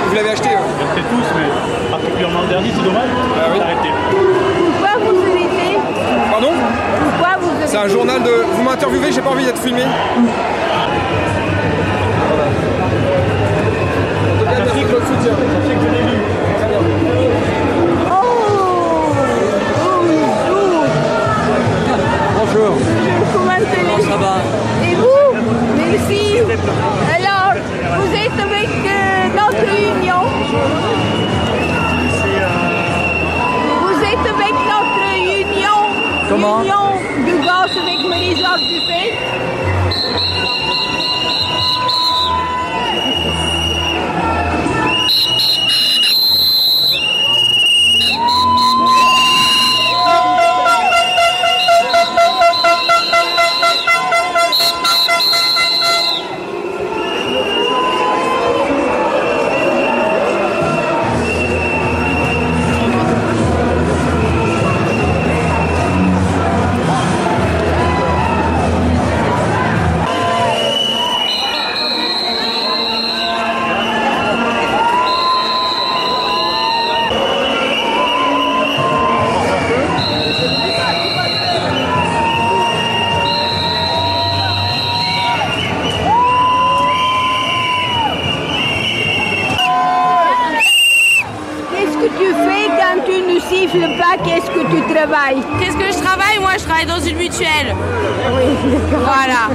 Vous l'avez acheté? J'ai acheté tous, mais particulièrement le dernier, c'est dommage. Ah oui. Arrêtez. Pourquoi vous arrêtez? Pardon? Pourquoi vous arrêtez? C'est un journal de... Vous m'interviewez, j'ai pas envie d'être filmé. Merci que le soutien. Sachez que je l'ai lu. Bonjour. Comment allez-vous? Ça va. Et vous? Merci. Alors, vous êtes avec notre union? Vous êtes avec notre union? Comment? Union du Gosse avec Marie-Jacques Dufay? Qu'est-ce que tu travailles? Qu'est-ce que je travaille? Moi, je travaille dans une mutuelle. Oui, d'accord. Voilà.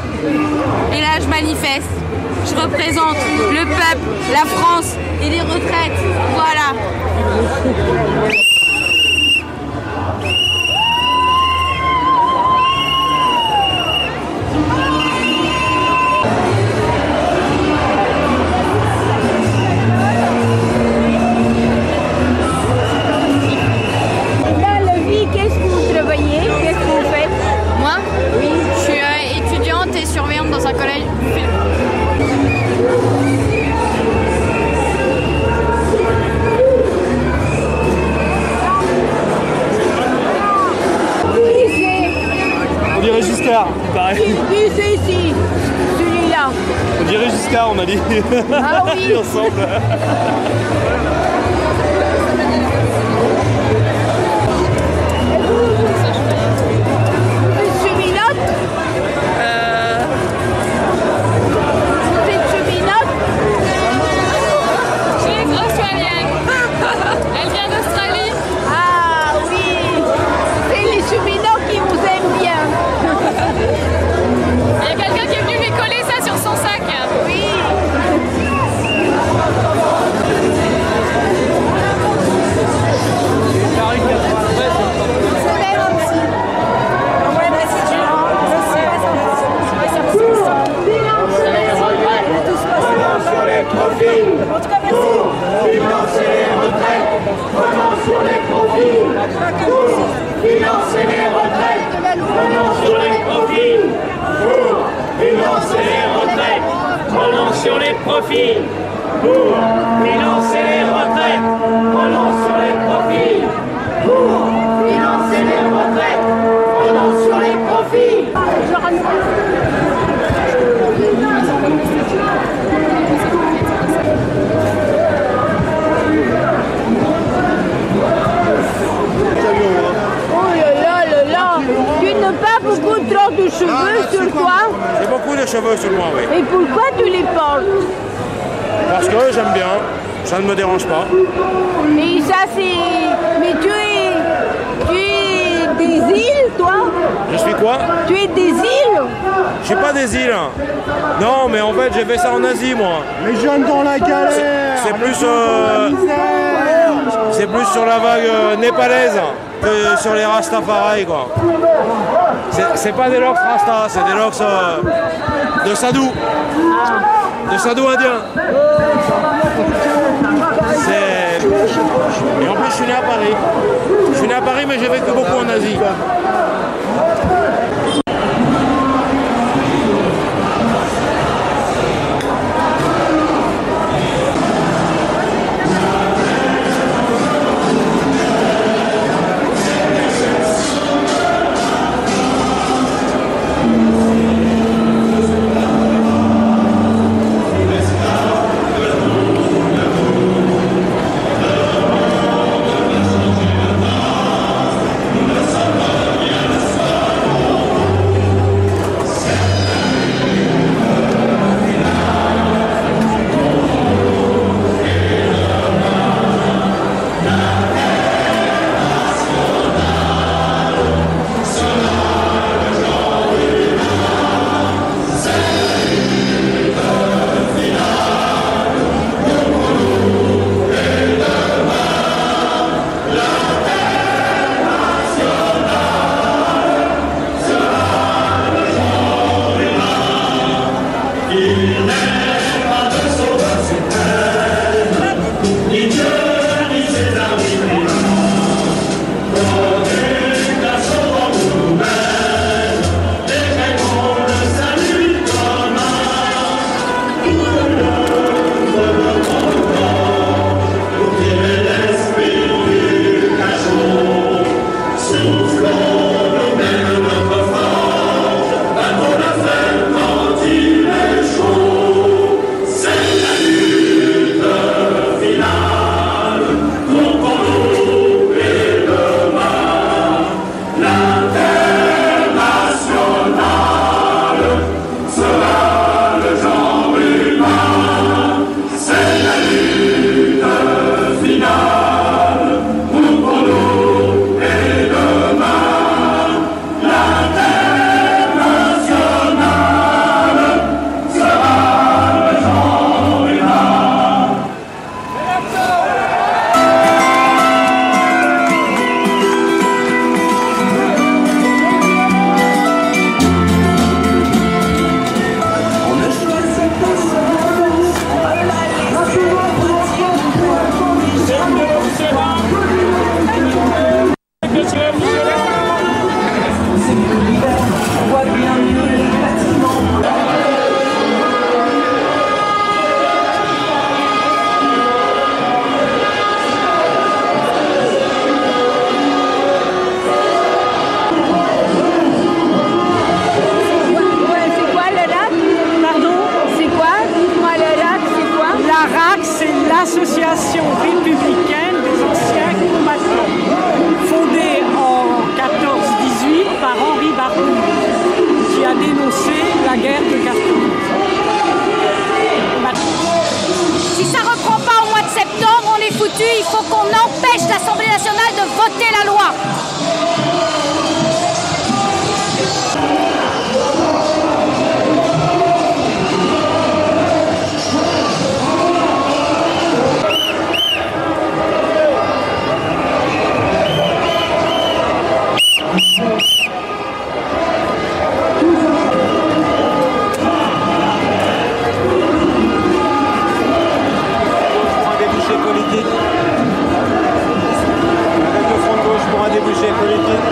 Et là, je manifeste. Je représente le peuple, la France et les retraites. Voilà. Dans un collège. On dirait Giscard, pareil. Qui c'est ici? Celui-là. On dirait Giscard, on a dit. Ah oui. Ensemble. Elle vient d'Australie. Ah oui, c'est les cheminots qui vous aiment bien. Il y a quelqu'un qui est venu lui coller ça sur son sac. Oui. Financer les retraites, prenons sur les profits. Pour financer les retraites, prenons sur les profits. Pour financer les retraites, prenons sur les profits. Pour financer les retraites, prenons sur les profits. Tu n'as pas beaucoup trop de cheveux sur toi? J'ai beaucoup de cheveux sur moi, oui. Et pourquoi tu les portes? Parce que j'aime bien, ça ne me dérange pas. Et ça c'est... Mais tu es des îles, toi? Je suis quoi? Tu es des îles? Je suis pas des îles. Non, mais en fait, j'ai fait ça en Asie, moi. Les jeunes dans la galère. C'est plus sur la vague népalaise que sur les Rastafari, quoi. C'est pas des locks Rasta, c'est des locks de sadou. De sadou indien. Et en plus, je suis né à Paris. Je suis né à Paris, mais j'ai vécu beaucoup en Asie. l'association républicaine des anciens combattants, fondée en 14-18 par Henri Barbude, qui a dénoncé la guerre de 14. Si ça ne reprend pas au mois de septembre, on est foutu. Il faut qu'on empêche l'Assemblée nationale de voter la loi. Avec le Front de gauche pour un débouché politique.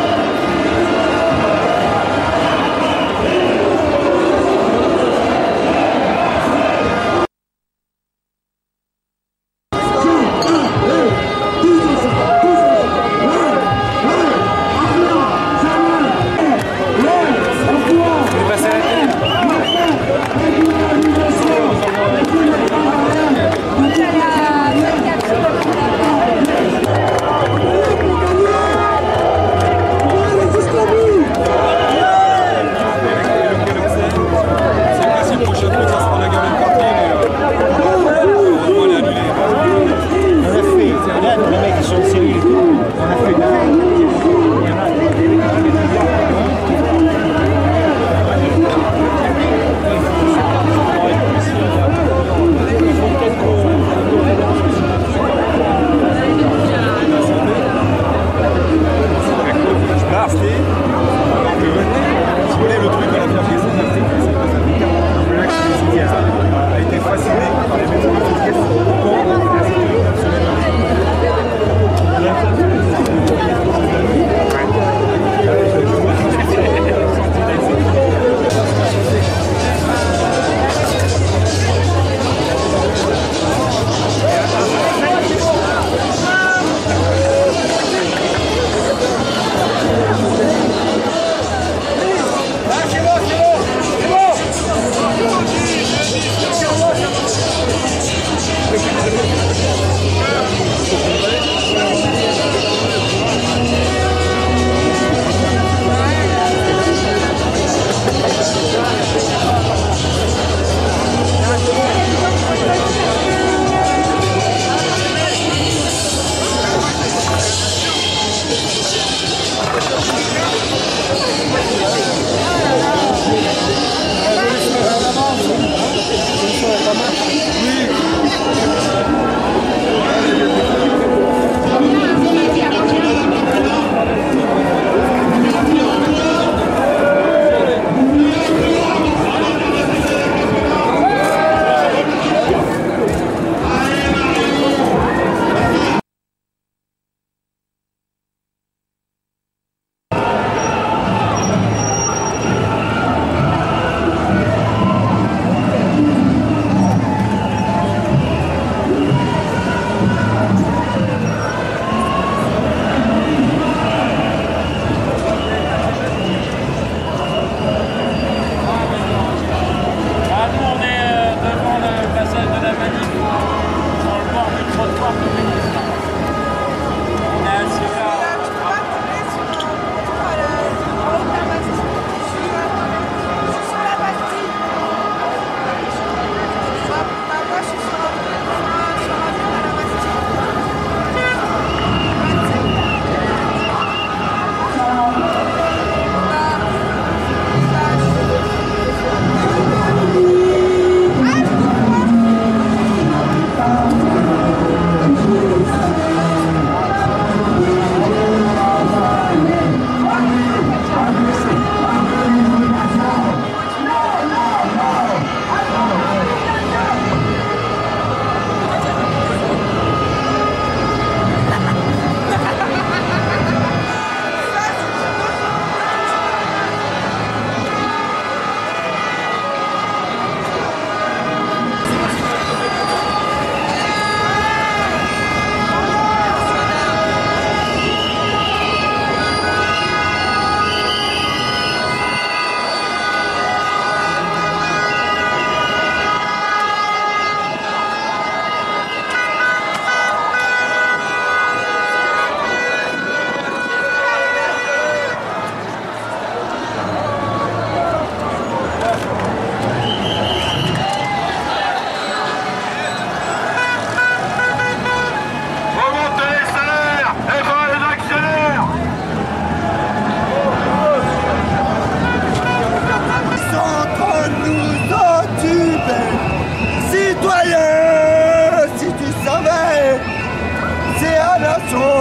nation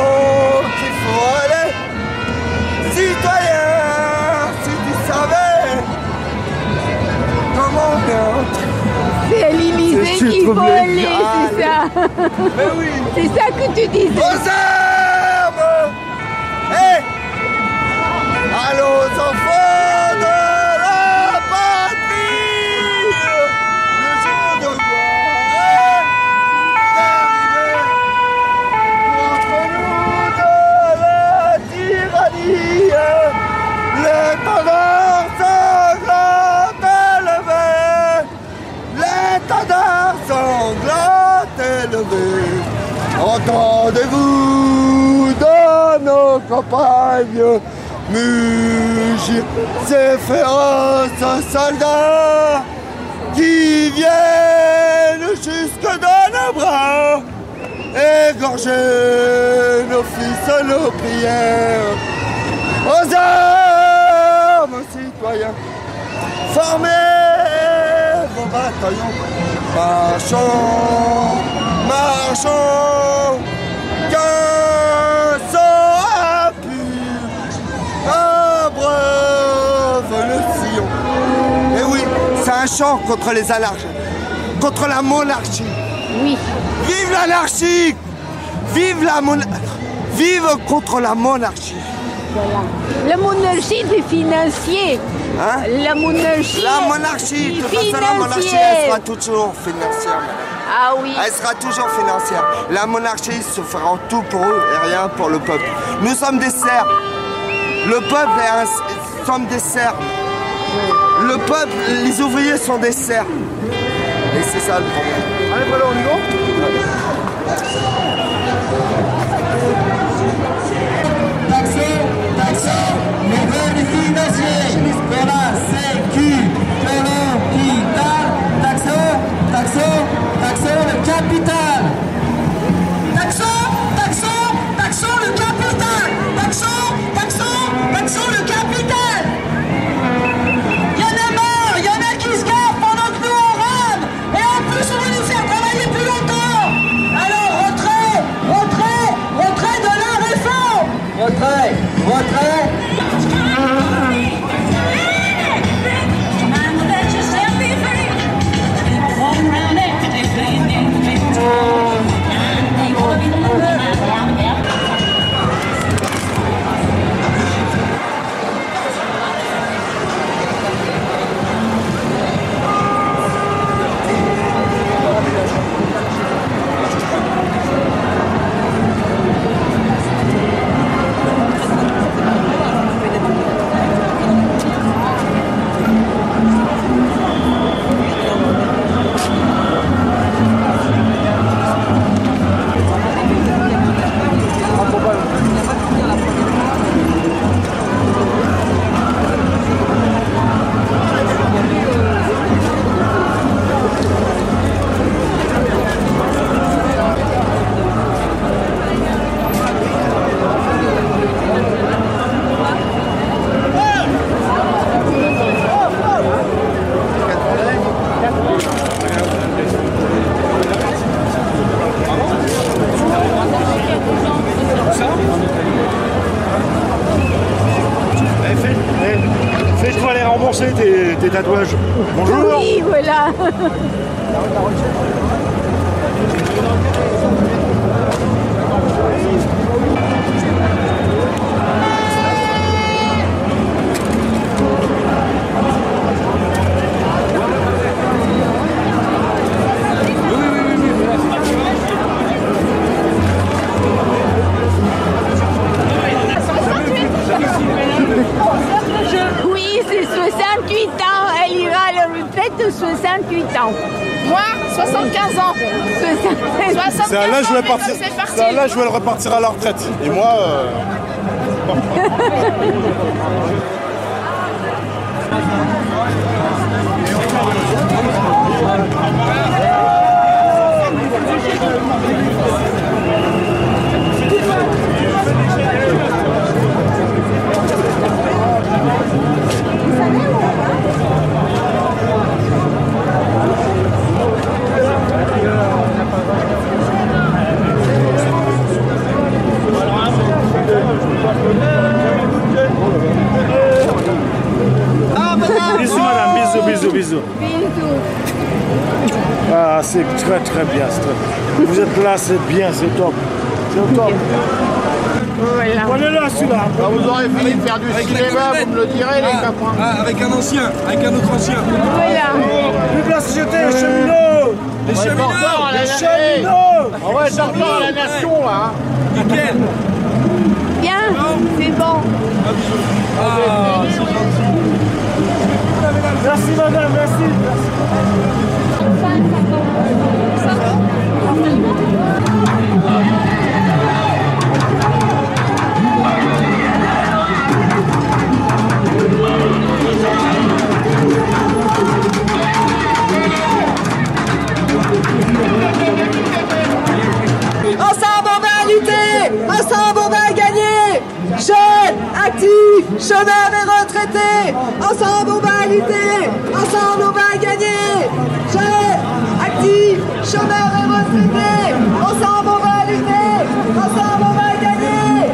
qu'il faut aller. Citoyen, si tu savais comment bien. C'est à l'Élysée qu'il faut aller, c'est ça. Mais oui. C'est ça que tu disais. Aux armes. Et à nos enfants de la patrie, le jour de gloire est arrivé. Contre nous de la tyrannie, l'étendard sanglant élevé. L'étendard sanglant élevé. Entendez-vous dans nos campagnes mugir ces féroces soldats qui viennent jusque dans nos bras, égorger nos fils, nos prières. Aux armes, citoyens, formez vos bataillons, marchons, marchons, qu'un sang impur abreuve le sillon. Et oui, c'est un chant contre les anarchies, contre la monarchie. Oui. Vive l'anarchie! Vive la monarchie! Vive contre la monarchie! Voilà. La monarchie des financiers. Hein? La monarchie. La monarchie, de toute façon, la monarchie, elle sera toujours financière. Ah oui. Elle sera toujours financière. La monarchie se fera tout pour eux et rien pour le peuple. Nous sommes des serfs. Le peuple est sommes des serfs. Le peuple, les ouvriers sont des serfs. Et c'est ça le problème. Allez, voilà, on y va. Taxons les revenus financiers pour la sécu de l'hôpital. Taxons le capital. Taxons le capital. Taxons le capital. Il y en a marre, il y en a qui se gavent pendant que nous on rame. Et en plus on va nous faire travailler plus longtemps. Alors retrait de la réforme. Retrait. Fais-toi les rembourser tes tatouages. Bonjour. Oui, voilà. Oui, c'est 68 ans. Elle ira à la retraite de 68 ans. Moi, 75 ans. 75 C'est à l'âge où elle ans, c'est parti. C'est à l'âge où elle repartira à la retraite. Et moi... très très bien. Vous êtes là, c'est bien, c'est top. C'est au top. Voilà. Prenez-le celui-là. Quand vous aurez fini de faire du cinéma, vous me le direz, les copains. Avec un ancien, avec un autre ancien. Voilà. Plus de la société, les cheminots. Les cheminots. Les cheminots. On va être en retard à la nation, là. Hein. Nickel. Bien, c'est bon. Merci madame, merci. Ensemble on va lutter, ensemble on va gagner. Jeunes, actifs, chômeurs et retraités, ensemble on va lutter, ensemble on va gagner. Jeunes, actifs, chômeurs et retraités, ensemble on va lutter, ensemble on va gagner.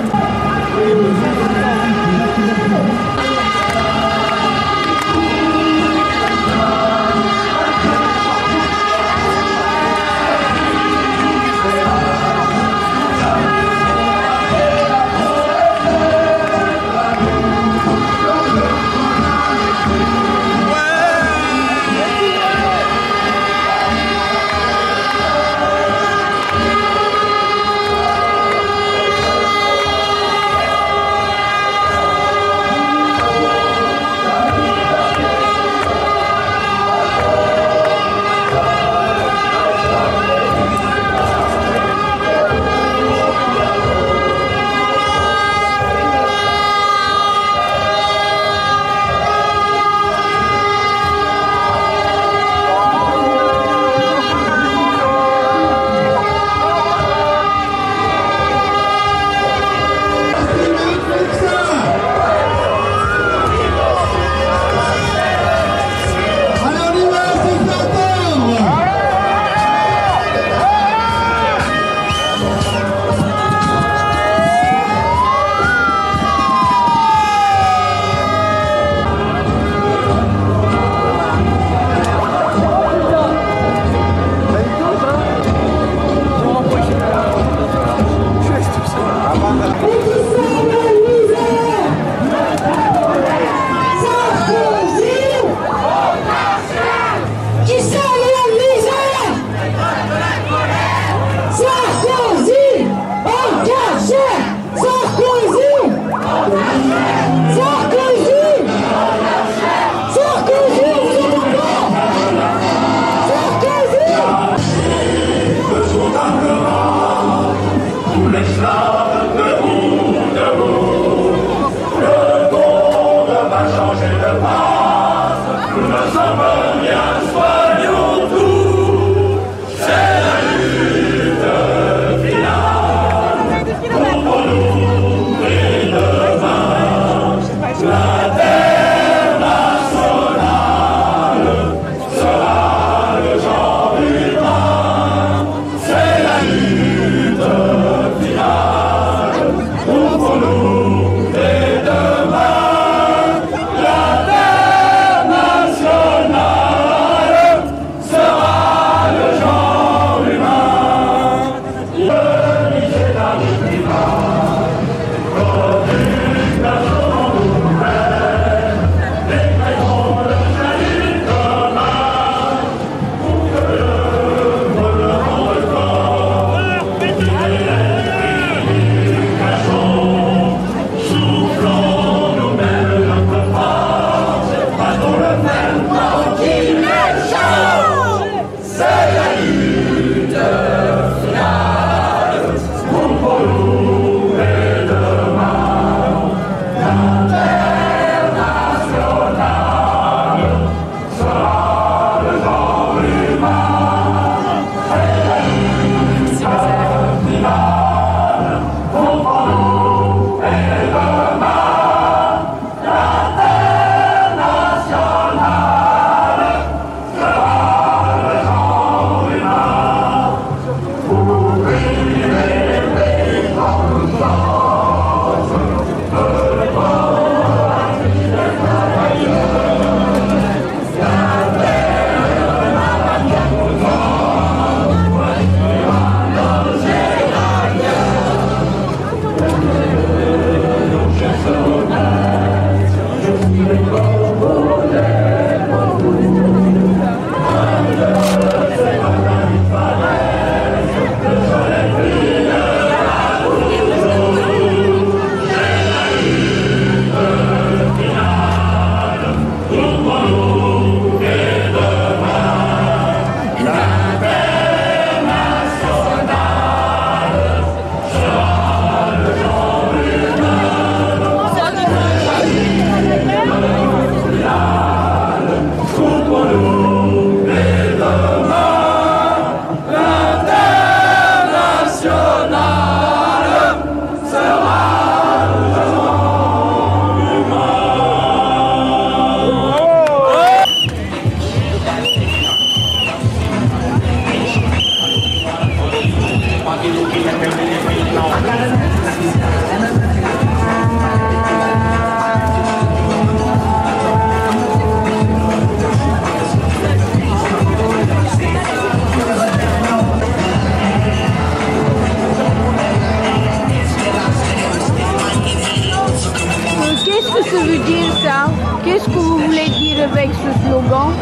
Qu'est-ce que ça veut dire ça? Qu'est-ce que vous voulez dire avec ce slogan?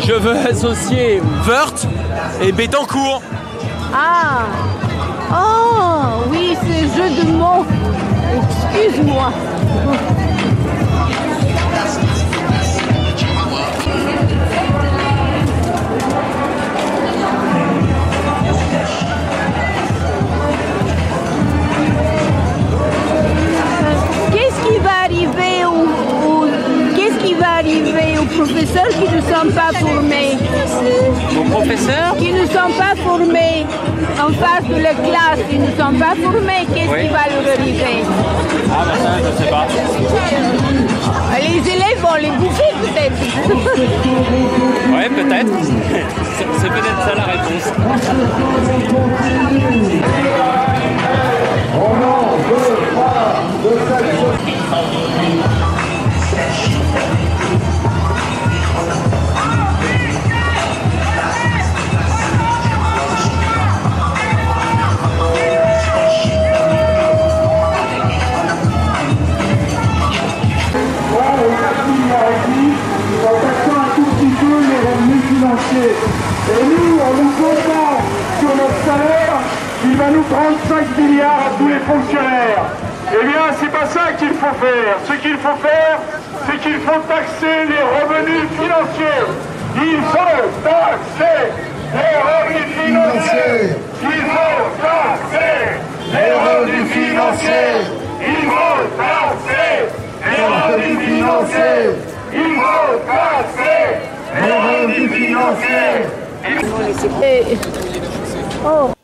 Je veux associer Wörth et Bettencourt. Ah! Oh! Oui, c'est jeu de mots. Excuse-moi. Qu'est-ce qui va arriver aux professeurs qui ne sont pas formés? Aux professeurs? Qui ne sont pas formés en face de la classe, ils ne sont pas formés, qu'est-ce qui va leur arriver? Ah bah ça, je ne sais pas. Les élèves vont les bouffer peut-être. Ouais, peut-être. C'est peut-être ça la réponse. Et nous, on nous compare sur notre salaire, il va nous prendre 5 milliards à tous les fonctionnaires. Eh bien, c'est pas ça qu'il faut faire. Ce qu'il faut faire, c'est qu'il faut taxer les revenus financiers. Il faut taxer les revenus financiers. Il faut taxer les revenus financiers. Il faut taxer les revenus financiers. Il faut taxer les revenus financiers. Oh,